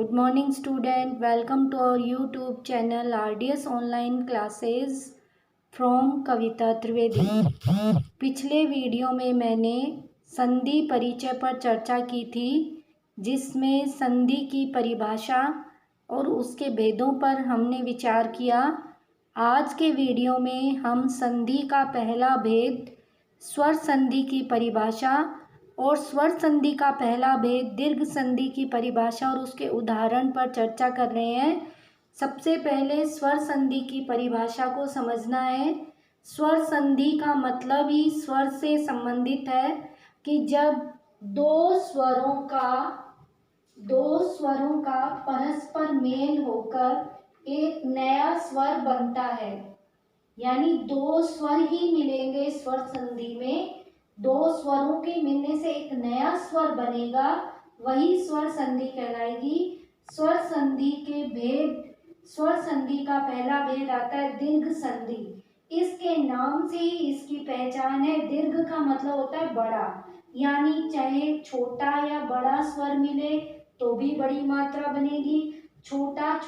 Good morning student, welcome to our YouTube channel RDS online classes from कविता त्रिवेदी। पिछले video में मैंने संधि परिचय पर चर्चा की थी, जिसमें संधि की परिभाषा और उसके भेदों पर हमने विचार किया। आज के वीडियो में हम संधि का पहला भेद, स्वर संधि की परिभाषा और स्वर संधि का पहला भेद दीर्घ संधि की परिभाषा और उसके उदाहरण पर चर्चा कर रहे हैं। सबसे पहले स्वर संधि की परिभाषा को समझना है। स्वर संधि का मतलब ही स्वर से संबंधित है कि जब दो स्वरों का परस्पर मेल होकर एक नया स्वर बनता है, यानी दो स्वर ही मिलेंगे स्वर संधि में, दो स्वरों के मिलने से एक नया स्वर बनेगा, वही स्वर संधि कहलाएगी। स्वर संधि के भेद, स्वर संधि का पहला भेद आता है दीर्घ संधि। इसके नाम से ही इसकी पहचान है। दीर्घ का मतलब होता है बड़ा, यानी चाहे छोटा या बड़ा स्वर मिले तो भी बड़ी मात्रा बनेगी, छोटा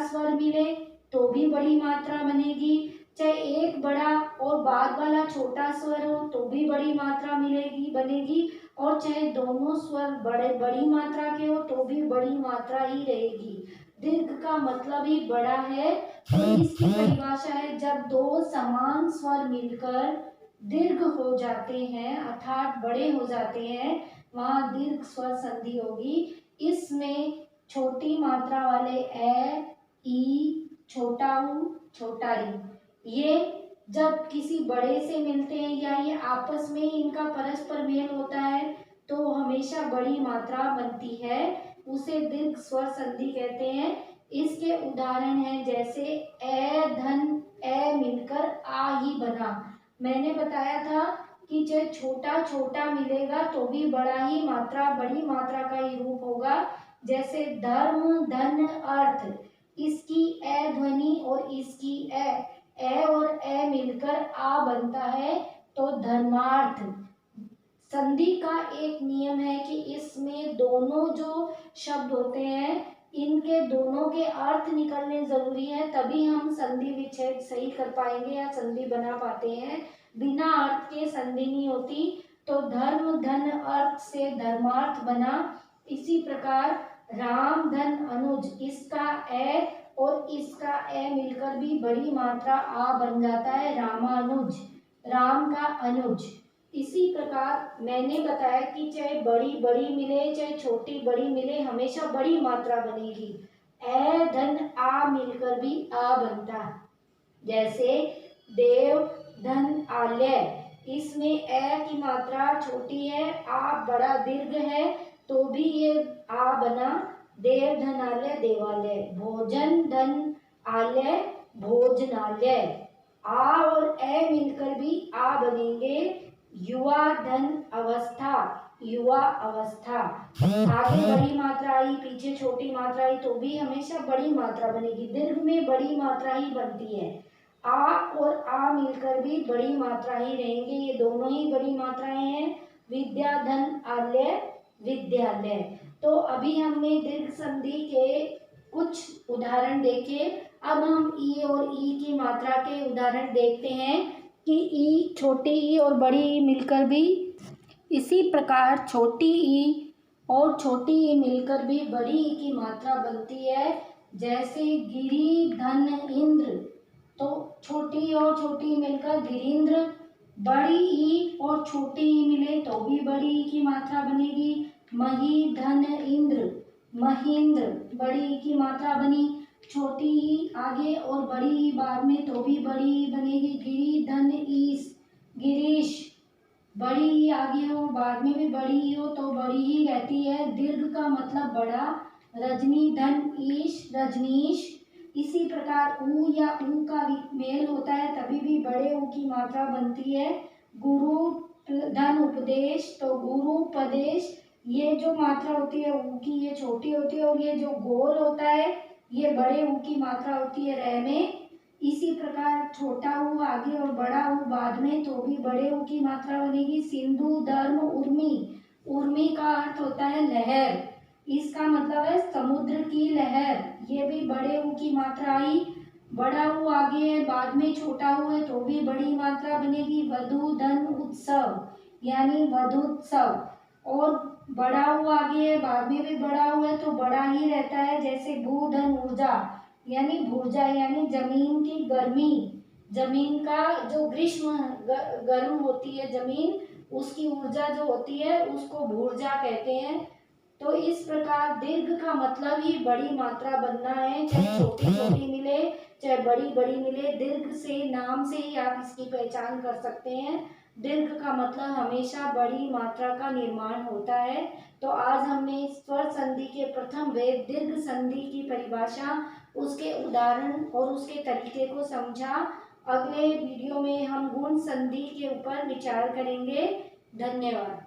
स्वर मिले तो भी बड़ी मात्रा बनेगी, चाहे एक बड़ा और बाद वाला छोटा स्वर हो तो भी बड़ी मात्रा बनेगी, और चाहे दोनों स्वर बड़ी मात्रा के हो तो भी बड़ी मात्रा ही रहेगी। दीर्घ का मतलब ही बड़ा है। तो इसकी परिभाषा है, जब दो समान स्वर मिलकर दीर्घ हो जाते हैं अर्थात बड़े हो जाते हैं, वहां दीर्घ स्वर संधि होगी। इसमें छोटी मात्रा वाले ए, ई, छोटा ऊ, छोटा री, ये जब किसी बड़े से मिलते हैं या ये आपस में इनका परस्पर मेल होता है तो हमेशा बड़ी मात्रा बनती है, उसे दीर्घ स्वर संधि कहते हैं। इसके उदाहरण हैं जैसे ए धन ए मिलकर आ ही बना। मैंने बताया था कि चाहे छोटा मिलेगा तो भी बड़ी मात्रा का ही रूप होगा। जैसे धर्म धन अर्थ, इसकी ए ध्वनि और इसकी ए और ए मिलकर आ बनता है तो धर्मार्थ। संधि का एक नियम है कि इसमें दोनों जो शब्द होते हैं इनके दोनों के अर्थ निकलने जरूरी है, तभी हम संधि विच्छेद सही कर पाएंगे या संधि बना पाते हैं। बिना अर्थ के संधि नहीं होती। तो धर्म धन अर्थ से धर्मार्थ बना। इसी प्रकार राम धन अनुज, इसका ए और इसका ए मिलकर भी बड़ी मात्रा आ बन जाता है रामानुज, राम का अनुज। इसी प्रकार मैंने बताया कि चाहे बड़ी मिले चाहे छोटी बड़ी मिले, हमेशा बड़ी मात्रा बनेगी। ए धन आ मिलकर भी आ बनता। जैसे देव धन आलय, इसमें ए की मात्रा छोटी है, आ बड़ा दीर्घ है, तो भी ये आ बना देव धनालय देवालय। भोजन धन आलय भोजनालय, आ और ए मिलकर भी आ बनेंगे युवा धन अवस्था युवा अवस्था। आगे बड़ी मात्रा आई, पीछे छोटी मात्रा आई, तो भी हमेशा बड़ी मात्रा बनेगी। दीर्घ में बड़ी मात्रा ही बनती है। आ और आ मिलकर भी बड़ी मात्रा ही रहेंगे, ये दोनों ही बड़ी मात्राएं हैं। विद्या धन आलय विद्यालय। तो अभी हमने दीर्घ संधि के कुछ उदाहरण देखे। अब हम ई और ई की मात्रा के उदाहरण देखते हैं कि ई, छोटी ई और बड़ी ई मिलकर भी, इसी प्रकार छोटी ई और छोटी ई मिलकर भी बड़ी ई की मात्रा बनती है। जैसे गिरी धन इंद्र, तो छोटी और छोटी मिलकर गिरींद्र। बड़ी ई और छोटी ई मिले तो भी बड़ी ई की मात्रा बनेगी। मही धन इंद्र महेंद्र, बड़ी ई की मात्रा बनी। छोटी ई आगे और बड़ी ई बाद में तो भी बड़ी ई बनेगी। गिरी धन ईश गिरीश, बड़ी ई आगे हो बाद में भी बड़ी ई हो तो बड़ी ही रहती है। दीर्घ का मतलब बड़ा। रजनी धन ईश रजनीश। इसी प्रकार ऊ या ऊ का मेल होता है तभी भी बड़े ऊ की मात्रा बनती है। गुरु धन उपदेश, तो गुरुपदेश, ये जो मात्रा होती है ऊ की ये छोटी होती है, और ये जो गोल होता है ये बड़े ऊ की मात्रा होती है रह में। इसी प्रकार छोटा ऊ आगे और बड़ा ऊ बाद में तो भी बड़े ऊ की मात्रा बनेगी। सिंधु धर्म उर्मी, उर्मी का अर्थ होता है लहर, इसका मतलब है समुद्र की बड़े ऊ की मात्रा आई, बड़ा ऊ आगे है, बाद में छोटा ऊ है तो भी बड़ी मात्रा बनेगी, वधु धन उत्सव यानी वधुत्सव। और बड़ा ऊ आगे है, बाद में भी बड़ा ऊ है तो बड़ा ही रहता है, जैसे भू धन ऊर्जा यानी भूर्जा यानी जमीन की गर्मी, जमीन का जो ग्रीष्म गर्म होती है जमीन, उसकी ऊर्जा जो होती है उसको भूर्जा कहते हैं। तो इस प्रकार दीर्घ का मतलब ही बड़ी मात्रा बनना है, चाहे छोटी छोटी मिले चाहे बड़ी बड़ी मिले, दीर्घ से नाम से ही आप इसकी पहचान कर सकते हैं। दीर्घ का मतलब हमेशा बड़ी मात्रा का निर्माण होता है। तो आज हमने स्वर संधि के प्रथम वेद दीर्घ संधि की परिभाषा, उसके उदाहरण और उसके तरीके को समझा। अगले वीडियो में हम गुण संधि के ऊपर विचार करेंगे। धन्यवाद।